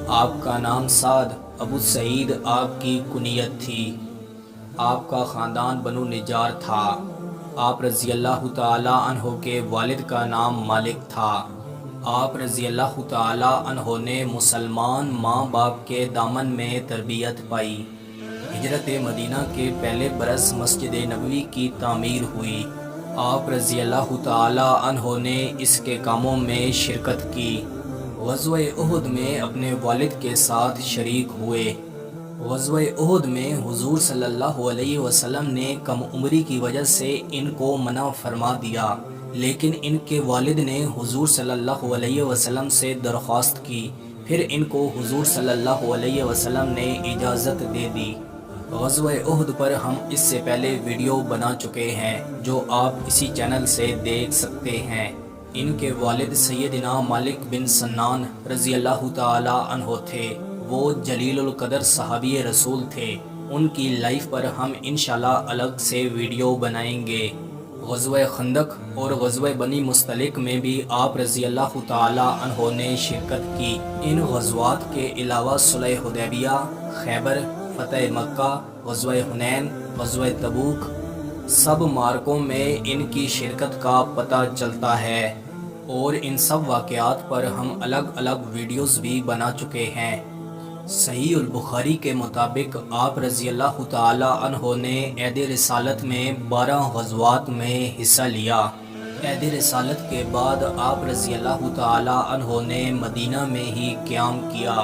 آپ کا نام سعد ابو سعید آپ کی کنیت تھی۔ آپ کا خاندان بنو نجار تھا۔ آپ رضی اللہ تعالی عنہ کے والد کا نام مالک تھا۔ آپ رضی اللہ تعالی عنہ نے مسلمان ماں باپ کے دامن میں تربیت پائی۔ ہجرت مدینہ کے پہلے برس مسجد نبوی کی تعمیر ہوئی۔ آپ رضی اللہ تعالی عنہ نے اس کے کاموں میں شرکت کی۔ غزوہ احد میں اپنے والد کے ساتھ شریک ہوئے۔ غزوہ احد میں حضور صلی اللہ علیہ وسلم نے کم عمری کی وجہ سے ان کو منع فرما دیا، لیکن ان کے والد نے حضور صلی اللہ علیہ وسلم سے درخواست کی، پھر ان کو حضور صلی اللہ علیہ وسلم نے اجازت دے دی۔ غزوہ احد پر ہم اس سے پہلے ویڈیو بنا چکے ہیں جو آپ اسی چینل سے دیکھ سکتے ہیں۔ ان کے والد سیدنا مالک بن سنان رضی اللہ تعالی عنہ تھے۔ وہ جلیل القدر صحابی رسول تھے۔ ان کی لائف پر ہم انشاءاللہ الگ سے ویڈیو بنائیں گے۔ غزوہ خندق اور غزوہ بنی مستلق میں بھی آپ رضی اللہ تعالی عنہ نے شرکت کی۔ ان غزوات کے علاوہ صلح حدیبیہ، خیبر، فتح مکہ، غزوہ حنین، غزوہ تبوک، سب مارکوں میں ان کی شرکت کا پتہ چلتا ہے، اور ان سب واقعات پر ہم الگ الگ ویڈیوز بھی بنا چکے ہیں۔ صحیح البخاری کے مطابق آپ رضی اللہ تعالی عنہ نے عید رسالت میں 12 غزوات میں حصہ لیا۔ عید رسالت کے بعد آپ رضی اللہ تعالی عنہ نے مدینہ میں ہی قیام کیا۔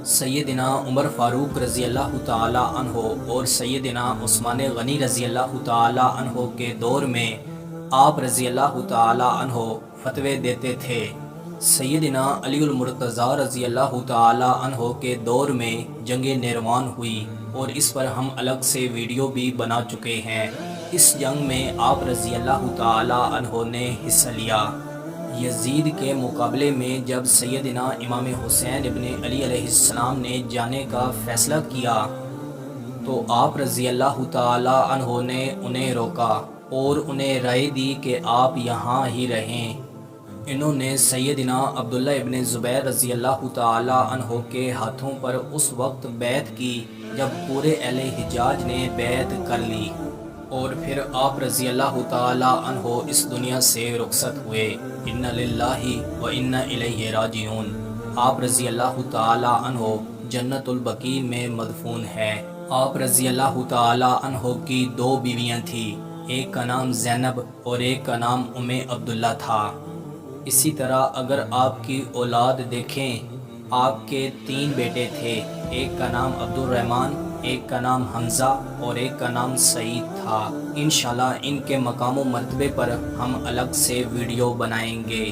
سیدنا عمر فاروق رضی اللہ تعالی عنہ اور سیدنا عثمان غنی رضی اللہ تعالی عنہ کے دور میں آپ رضی اللہ تعالی عنہ فتوے دیتے تھے۔ سیدنا علی المرتضیٰ رضی اللہ تعالی عنہ کے دور میں جنگ نیروان ہوئی، اور اس پر ہم الگ سے ویڈیو بھی بنا چکے ہیں۔ اس جنگ میں آپ رضی اللہ تعالی عنہ نے حصہ لیا۔ یزید کے مقابلے میں جب سیدنا امام حسین ابن علی علیہ السلام نے جانے کا فیصلہ کیا تو آپ رضی اللہ تعالی عنہ نے انہیں روکا اور انہیں رائے دی کہ آپ یہاں ہی رہیں۔ انہوں نے سیدنا عبداللہ ابن زبیر رضی اللہ تعالی عنہ کے ہاتھوں پر اس وقت بیعت کی جب پورے اہل حجاز نے بیعت کر لی، اور پھر آپ رضی اللہ تعالی عنہ اس دنیا سے رخصت ہوئے۔ ان للہ و انا الیہ راجعون۔ آپ رضی اللہ تعالی عنہ جنت البقیع میں مدفون ہے۔ آپ رضی اللہ تعالی عنہ کی 2 بیویاں تھیں، ایک کا نام زینب اور ایک کا نام عبداللہ تھا۔ اسی طرح اگر آپ کی اولاد دیکھیں، آپ کے 3 بیٹے تھے، ایک کا نام عبد الرحمن، ایک کا نام حمزہ اور ایک کا نام سعید تھا۔ انشاءاللہ ان کے مقام و مرتبے پر ہم الگ سے ویڈیو بنائیں گے۔